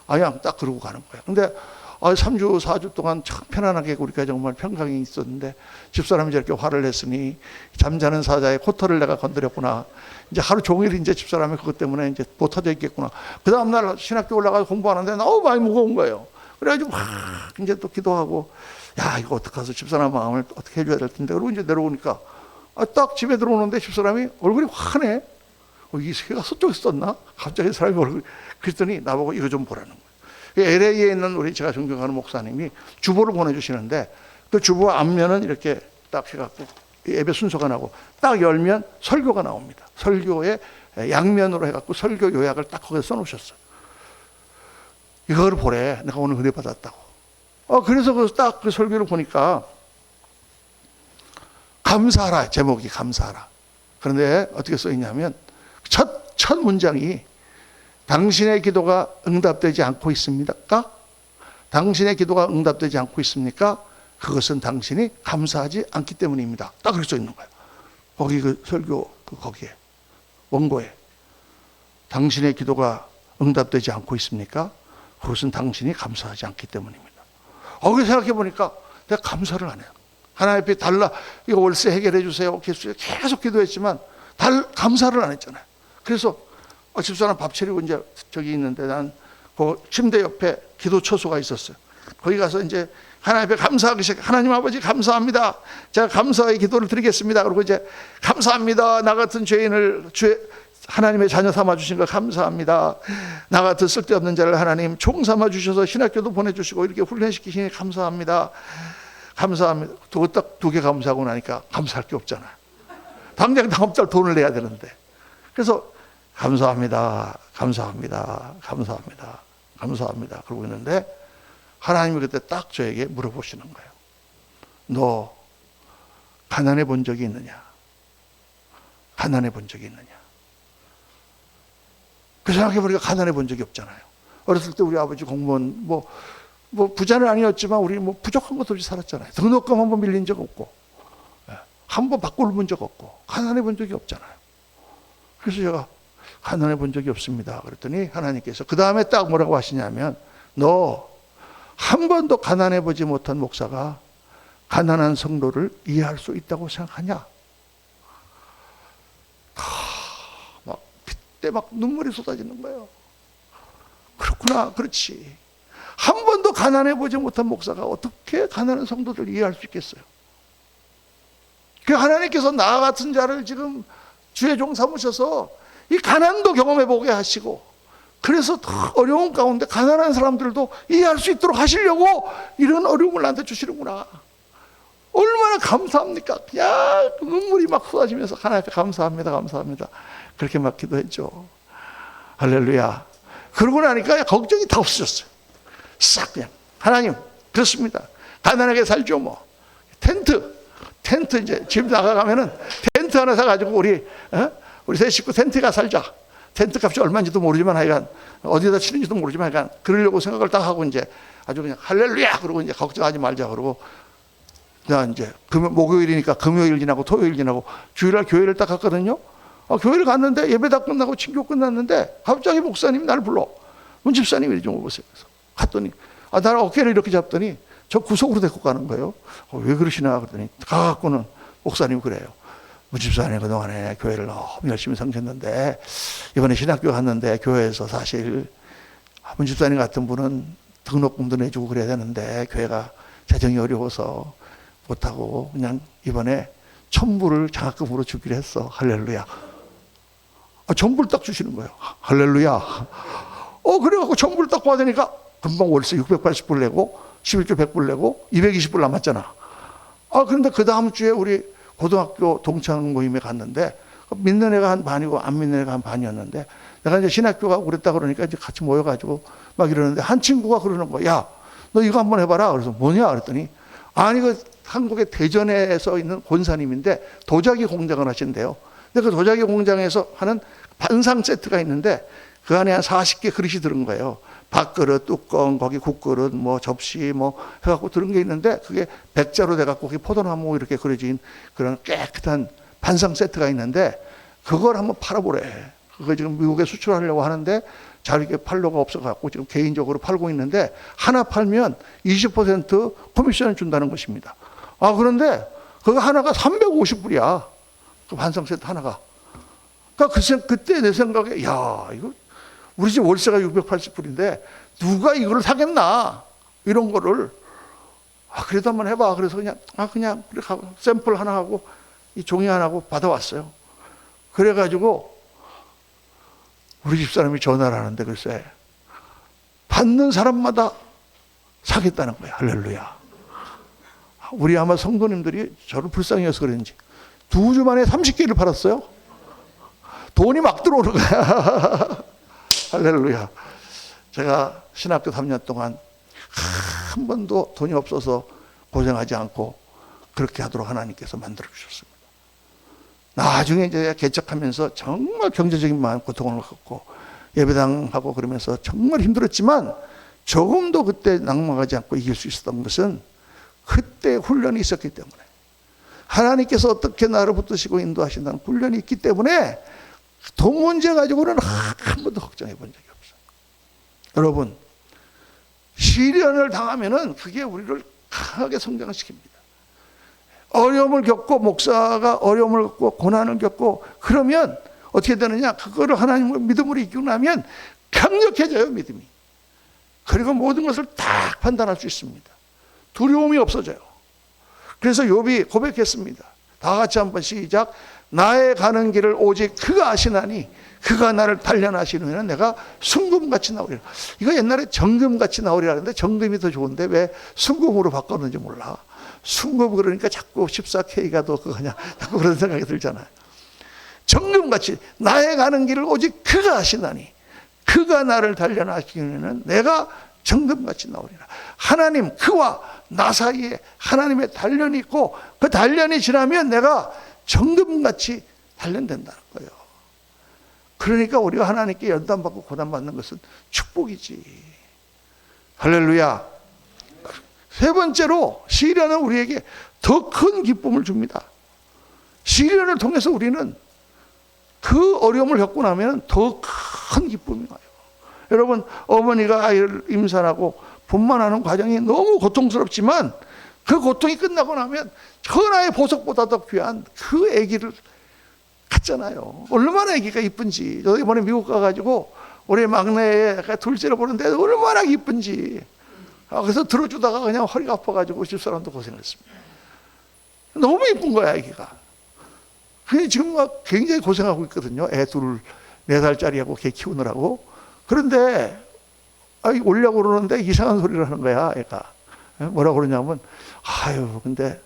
그냥 딱 그러고 가는 거야. 근데 3주 4주 동안 참 편안하게 우리가 정말 평강이 있었는데 집사람이 저렇게 화를 냈으니 잠자는 사자의 코털을 내가 건드렸구나. 이제 하루 종일 이제 집사람이 그것 때문에 이제 못 터져 있겠구나. 그 다음날 신학교 올라가서 공부하는데 너무 많이 무거운 거예요. 그래가지고 이제 또 기도하고 이거 어떡하서 집사람 마음을 어떻게 해줘야 될 텐데. 그리고 이제 내려오니까 딱 집에 들어오는데 집사람이 얼굴이 환해. 이 새가 서쪽에서 떴나? 갑자기 사람이 뭐라고 그랬더니 나보고 이거 좀 보라는 거예요. LA에 있는 우리 제가 존경하는 목사님이 주보를 보내주시는데 그 주보 앞면은 이렇게 딱 해갖고 예배 순서가 나고 딱 열면 설교가 나옵니다. 설교에 양면으로 해갖고 설교 요약을 딱 거기에 써놓으셨어요. 이거를 보래. 내가 오늘 은혜 받았다고. 그래서 딱 그 설교를 보니까 감사하라. 제목이 감사하라. 그런데 어떻게 써 있냐면 첫 문장이 당신의 기도가 응답되지 않고 있습니까? 당신의 기도가 응답되지 않고 있습니까? 그것은 당신이 감사하지 않기 때문입니다. 딱 그렇게 써 있는 거예요. 거기 그 설교 거기에 원고에 당신의 기도가 응답되지 않고 있습니까? 그것은 당신이 감사하지 않기 때문입니다. 거기 생각해 보니까 내가 감사를 안 해요. 하나님 앞에 이거 월세 해결해 주세요. 계속 기도했지만 감사를 안 했잖아요. 그래서 집사람 밥 차리고 이제 저기 있는데 난 그 침대 옆에 기도 처소가 있었어요. 거기 가서 이제 하나님 앞에 감사하기 시작. 하나님 아버지 감사합니다. 제가 감사의 기도를 드리겠습니다. 그리고 이제 감사합니다. 나 같은 죄인을 하나님의 자녀 삼아 주신 거 감사합니다. 나 같은 쓸데없는 자를 하나님 총 삼아 주셔서 신학교도 보내주시고 이렇게 훈련시키시니 감사합니다. 감사합니다. 딱 두 개 감사하고 나니까 감사할 게 없잖아요. 당장 다음 달 돈을 내야 되는데. 그래서 감사합니다. 감사합니다. 감사합니다. 감사합니다. 그러고 있는데 하나님이 그때 딱 저에게 물어보시는 거예요. 너 가난해 본 적이 있느냐? 가난해 본 적이 있느냐? 그 생각해보니까 가난해 본 적이 없잖아요. 어렸을 때 우리 아버지 공무원 뭐 부자는 아니었지만 우리 뭐 부족한 것도 없이 살았잖아요. 등록금 한 번 밀린 적 없고 한 번 바꿀 본 적 없고 가난해 본 적이 없잖아요. 그래서 제가 가난해 본 적이 없습니다. 그랬더니 하나님께서 그 다음에 딱 뭐라고 하시냐면 너 한 번도 가난해 보지 못한 목사가 가난한 성도를 이해할 수 있다고 생각하냐? 막 빗대 막 눈물이 쏟아지는 거예요. 그렇구나, 그렇지. 한 번도 가난해 보지 못한 목사가 어떻게 가난한 성도들을 이해할 수 있겠어요? 그 하나님께서 나 같은 자를 지금 주의 종 삼으셔서 이 가난도 경험해 보게 하시고 그래서 더 어려운 가운데 가난한 사람들도 이해할 수 있도록 하시려고 이런 어려움을 나한테 주시는구나. 얼마나 감사합니까? 야, 눈물이 막 쏟아지면서 하나님 앞에 감사합니다, 감사합니다. 그렇게 막 기도했죠. 할렐루야. 그러고 나니까 걱정이 다 없어졌어요. 싹 그냥 하나님 그렇습니다. 가난하게 살죠 뭐. 텐트 이제 집 나가가면은 텐트 하나 사가지고 우리 세 식구 텐트가 살자. 텐트 값이 얼마인지도 모르지만 하여간 어디다 치는지도 모르지만 하여간 그러려고 생각을 딱 하고 이제 아주 그냥 할렐루야 그러고 이제 걱정하지 말자 그러고 그냥 이제 목요일이니까 금요일 지나고 토요일 지나고 주일날 교회를 딱 갔거든요. 교회를 갔는데 예배 다 끝나고 친교 끝났는데 갑자기 목사님이 나를 불러. 문 집사님이 좀 오세요. 그래서 갔더니 나를 어깨를 이렇게 잡더니 저 구석으로 데리고 가는 거예요. 왜 그러시나 그랬더니 가갖고는 목사님 그래요. 문 집사님 그동안에 교회를 너무 열심히 섬겼는데 이번에 신학교 갔는데 교회에서 사실 문 집사님 같은 분은 등록금도 내주고 그래야 되는데 교회가 재정이 어려워서 못하고 그냥 이번에 1,000불을 장학금으로 주기로 했어. 할렐루야. 전부를 딱 주시는 거예요. 할렐루야. 그래갖고 1,000불을 딱 받으니까 금방 월세 680불 내고 11조 100불 내고 220불 남았잖아. 그런데 그 다음 주에 우리 고등학교 동창 모임에 갔는데 믿는 애가 한 반이고 안 믿는 애가 한 반이었는데 내가 이제 신학교 가고 그랬다 그러니까 이제 같이 모여가지고 막 이러는데 한 친구가 그러는 거야. 야, 너 이거 한번 해봐라. 그래서 뭐냐 그랬더니 아니 그 한국의 대전에서 있는 권사님인데 도자기 공장을 하신대요. 근데 그 도자기 공장에서 하는 반상 세트가 있는데 그 안에 한 40개 그릇이 들은 거예요. 밥그릇, 뚜껑, 거기 국그릇, 뭐 접시, 뭐 해갖고 들은 게 있는데 그게 백자로 돼갖고 거기 포도나무 이렇게 그려진 그런 깨끗한 반상 세트가 있는데 그걸 한번 팔아보래. 그거 지금 미국에 수출하려고 하는데 잘 이렇게 팔로가 없어갖고 지금 개인적으로 팔고 있는데 하나 팔면 20% 커미션을 준다는 것입니다. 그런데 그거 하나가 350불이야. 그 반상 세트 하나가. 그러니까 그때 내 생각에 야, 이거 우리 집 월세가 680불인데 누가 이거를 사겠나? 이런 거를 그래도 한번 해봐. 그래서 그냥 샘플 하나 하고 이 종이 하나 하고 받아왔어요. 그래가지고 우리 집사람이 전화를 하는데 글쎄 받는 사람마다 사겠다는 거야. 할렐루야. 우리 아마 성도님들이 저를 불쌍히 여서 그랬는지 2주 만에 30개를 팔았어요. 돈이 막 들어오는 거야. 할렐루야. 제가 신학교 3년 동안 한 번도 돈이 없어서 고생하지 않고 그렇게 하도록 하나님께서 만들어 주셨습니다. 나중에 이제 개척하면서 정말 경제적인 많은 고통을 겪고 예배당하고 그러면서 정말 힘들었지만 조금도 그때 낙망하지 않고 이길 수 있었던 것은 그때 훈련이 있었기 때문에, 하나님께서 어떻게 나를 붙드시고 인도하신다는 훈련이 있기 때문에 돈 문제 가지고는 한 번도 걱정해 본 적이 없어요. 여러분, 시련을 당하면은 그게 우리를 강하게 성장시킵니다. 어려움을 겪고, 목사가 어려움을 겪고 고난을 겪고 그러면 어떻게 되느냐, 그거를 하나님을 믿음으로 이기고 나면 강력해져요, 믿음이. 그리고 모든 것을 딱 판단할 수 있습니다. 두려움이 없어져요. 그래서 욥이 고백했습니다. 다 같이 한번 시작. 나의 가는 길을 오직 그가 아시나니 그가 나를 단련하시면 내가 순금같이 나오리라. 이거 옛날에 정금같이 나오리라 하는데 정금이 더 좋은데 왜 순금으로 바꿨는지 몰라. 순금 그러니까 자꾸 14K가 더 그거냐, 자꾸 그런 생각이 들잖아요. 정금같이 나의 가는 길을 오직 그가 아시나니 그가 나를 단련하시면 내가 정금같이 나오리라. 하나님, 그와 나 사이에 하나님의 단련이 있고 그 단련이 지나면 내가 정금같이 단련된다는 거예요. 그러니까 우리가 하나님께 연단받고 고난받는 것은 축복이지. 할렐루야. 세 번째로, 시련은 우리에게 더 큰 기쁨을 줍니다. 시련을 통해서 우리는 그 어려움을 겪고 나면 더 큰 기쁨이 와요. 여러분, 어머니가 아이를 임산하고 분만하는 과정이 너무 고통스럽지만 그 고통이 끝나고 나면 천하의 보석보다 더 귀한 그 아기를 갖잖아요. 얼마나 아기가 이쁜지. 저 이번에 미국 가가지고 우리 막내가 둘째를 보는데 얼마나 이쁜지. 그래서 들어주다가 그냥 허리가 아파가지고 집사람도 고생했습니다. 너무 이쁜 거야, 아기가. 그게 지금 막 굉장히 고생하고 있거든요. 애 둘, 4살짜리하고 걔 키우느라고. 그런데 오려고 그러는데 이상한 소리를 하는 거야, 애가. 뭐라고 그러냐면, 아유, 근데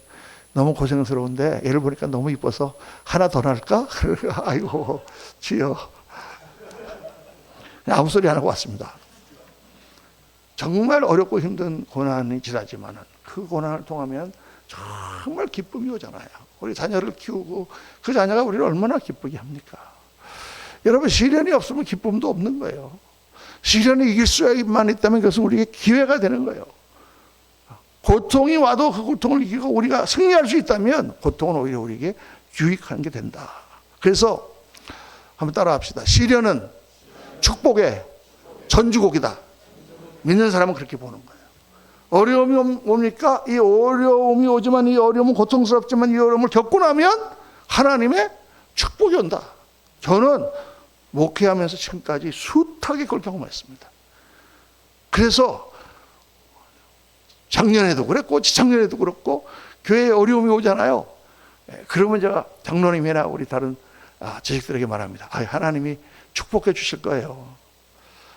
너무 고생스러운데 얘를 보니까 너무 이뻐서 하나 더 낳을까? 아이고, 주여. 아무 소리 안 하고 왔습니다. 정말 어렵고 힘든 고난이 지나지만은 그 고난을 통하면 정말 기쁨이 오잖아요. 우리 자녀를 키우고 그 자녀가 우리를 얼마나 기쁘게 합니까? 여러분, 시련이 없으면 기쁨도 없는 거예요. 시련이 이길 수만 있다면 그것은 우리에게 기회가 되는 거예요. 고통이 와도 그 고통을 이기고 우리가 승리할 수 있다면 고통은 오히려 우리에게 유익한 게 된다. 그래서 한번 따라 합시다. 시련은 축복의 전주곡이다. 믿는 사람은 그렇게 보는 거예요. 어려움이 옵니까? 이 어려움이 오지만, 이 어려움은 고통스럽지만 이 어려움을 겪고 나면 하나님의 축복이 온다. 저는 목회하면서 지금까지 숱하게 그걸 경험했습니다. 그래서 작년에도 그랬고 지작년에도 그렇고 교회에 어려움이 오잖아요. 그러면 제가 장로님이나 우리 다른 자식들에게 말합니다. 하나님이 축복해 주실 거예요.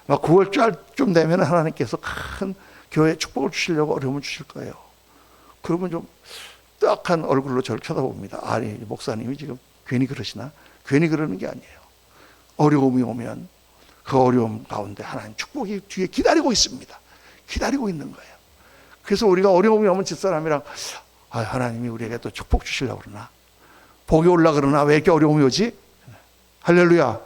막 9월쯤 되면 하나님께서 큰 교회에 축복을 주시려고 어려움을 주실 거예요. 그러면 좀 딱한 얼굴로 저를 쳐다봅니다. 아니, 목사님이 지금 괜히 그러시나? 괜히 그러는 게 아니에요. 어려움이 오면 그 어려움 가운데 하나님 축복이 뒤에 기다리고 있습니다. 기다리고 있는 거예요. 그래서 우리가 어려움이 오면 집사람이랑 하나님이 우리에게 또 축복 주시려고 그러나? 복이 올라 그러나 왜 이렇게 어려움이 오지? 할렐루야.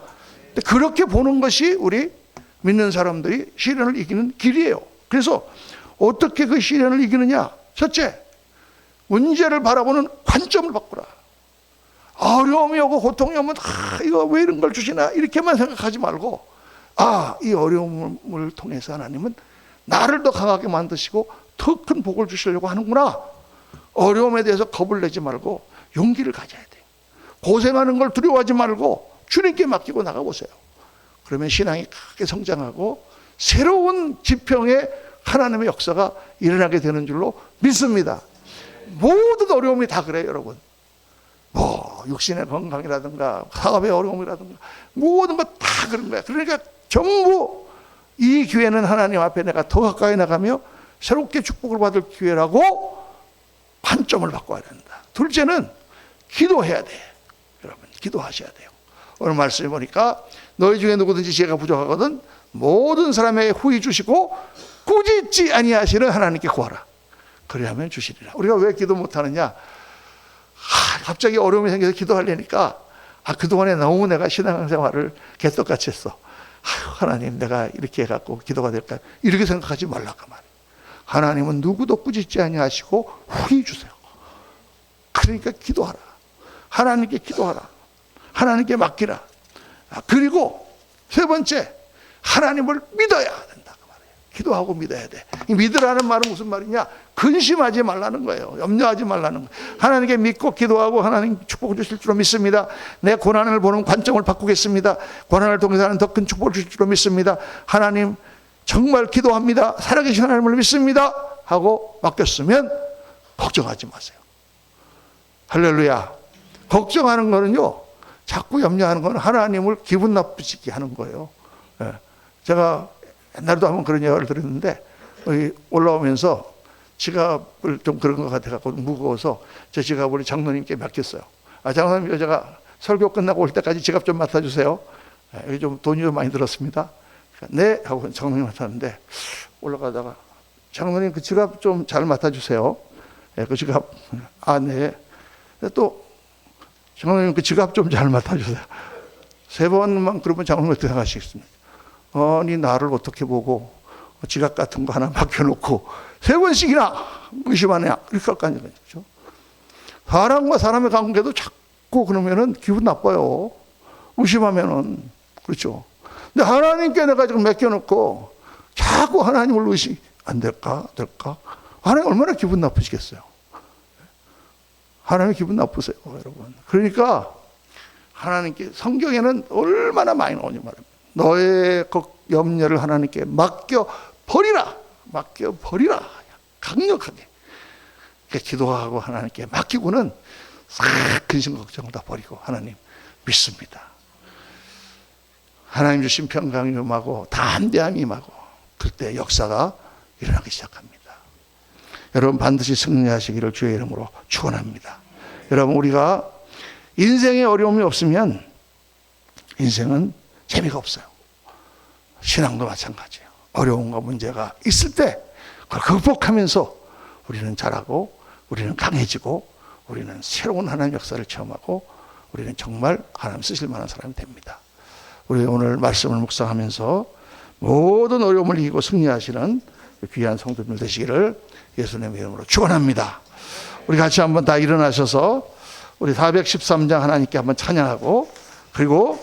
근데 그렇게 보는 것이 우리 믿는 사람들이 시련을 이기는 길이에요. 그래서 어떻게 그 시련을 이기느냐? 첫째, 문제를 바라보는 관점을 바꾸라. 어려움이 오고 고통이 오면 이거 왜 이런 걸 주시나 이렇게만 생각하지 말고, 이 어려움을 통해서 하나님은 나를 더 강하게 만드시고 더 큰 복을 주시려고 하는구나. 어려움에 대해서 겁을 내지 말고 용기를 가져야 돼요. 고생하는 걸 두려워하지 말고 주님께 맡기고 나가보세요. 그러면 신앙이 크게 성장하고 새로운 지평의 하나님의 역사가 일어나게 되는 줄로 믿습니다. 모든 어려움이 다 그래요, 여러분. 육신의 건강이라든가 사업의 어려움이라든가 모든 것 다 그런 거야. 그러니까 전부 이 기회는 하나님 앞에 내가 더 가까이 나가며 새롭게 축복을 받을 기회라고 관점을 바꿔야 된다. 둘째는 기도해야 돼. 여러분, 기도하셔야 돼요. 오늘 말씀해 보니까 너희 중에 누구든지 지혜가 부족하거든 모든 사람에게 후히 주시고 꾸짖지 아니하시는 하나님께 구하라. 그리하면 주시리라. 우리가 왜 기도 못하느냐? 갑자기 어려움이 생겨서 기도하려니까 그동안에 너무 내가 신앙생활을 개떡같이 했어. 하나님 내가 이렇게 해갖고 기도가 될까요? 이렇게 생각하지 말라고 말이에요. 하나님은 누구도 꾸짖지 아니하시고 후히 주세요. 그러니까 기도하라. 하나님께 기도하라. 하나님께 맡기라. 그리고 세 번째, 하나님을 믿어야 된다 그 말이에요. 기도하고 믿어야 돼. 이 믿으라는 말은 무슨 말이냐? 근심하지 말라는 거예요. 염려하지 말라는 거예요. 하나님께 믿고 기도하고 하나님 축복을 주실 줄로 믿습니다. 내 고난을 보는 관점을 바꾸겠습니다. 고난을 통해서 하는 더 큰 축복을 주실 줄로 믿습니다. 하나님 정말 기도합니다. 살아계신 하나님을 믿습니다. 하고 맡겼으면 걱정하지 마세요. 할렐루야. 걱정하는 거는요, 자꾸 염려하는 건 하나님을 기분 나쁘시게 하는 거예요. 제가 옛날에도 한번 그런 얘기를 들었는데, 올라오면서 지갑을 좀 그런 것 같아서 무거워서 제 지갑을 장로님께 맡겼어요. 장로님, 제가 설교 끝나고 올 때까지 지갑 좀 맡아주세요. 여기 좀 돈이 좀 많이 들었습니다. 네 하고 장로님 맡았는데, 올라가다가 장로님 그 지갑 좀 잘 맡아주세요. 그 지갑 네. 또 장로님 그 지갑 좀 잘 맡아주세요. 세 번만 그러면 장로님 어떻게 생각하시겠습니까? 아니 나를 어떻게 보고 지갑 같은 거 하나 맡겨놓고 세 번씩이나 의심하냐 이렇게 할 거 아니에요. 그렇죠? 사람과 사람의 관계도 자꾸 그러면은 기분 나빠요. 의심하면은. 그렇죠? 근데 하나님께 내가 지금 맡겨놓고 자꾸 하나님을 의심 안 될까? 하나님 얼마나 기분 나쁘시겠어요? 하나님 기분 나쁘세요, 여러분. 그러니까 하나님께 성경에는 얼마나 많이 나오니 말입니다. 너의 염려를 하나님께 맡겨버리라. 강력하게. 기도하고 하나님께 맡기고는 싹 근심 걱정을 다 버리고 하나님 믿습니다. 하나님 주신 평강이 임하고 담대함이 임하고 그때 역사가 일어나기 시작합니다. 여러분 반드시 승리하시기를 주의 이름으로 축원합니다. 여러분 우리가 인생에 어려움이 없으면 인생은 재미가 없어요. 신앙도 마찬가지예요. 어려움과 문제가 있을 때 그걸 극복하면서 우리는 자라고 우리는 강해지고 우리는 새로운 하나님 역사를 체험하고 우리는 정말 하나님 쓰실 만한 사람이 됩니다. 우리 오늘 말씀을 묵상하면서 모든 어려움을 이기고 승리하시는 귀한 성도들 되시기를 예수님의 이름으로 축원합니다. 우리 같이 한번 다 일어나셔서 우리 413장 하나님께 한번 찬양하고 그리고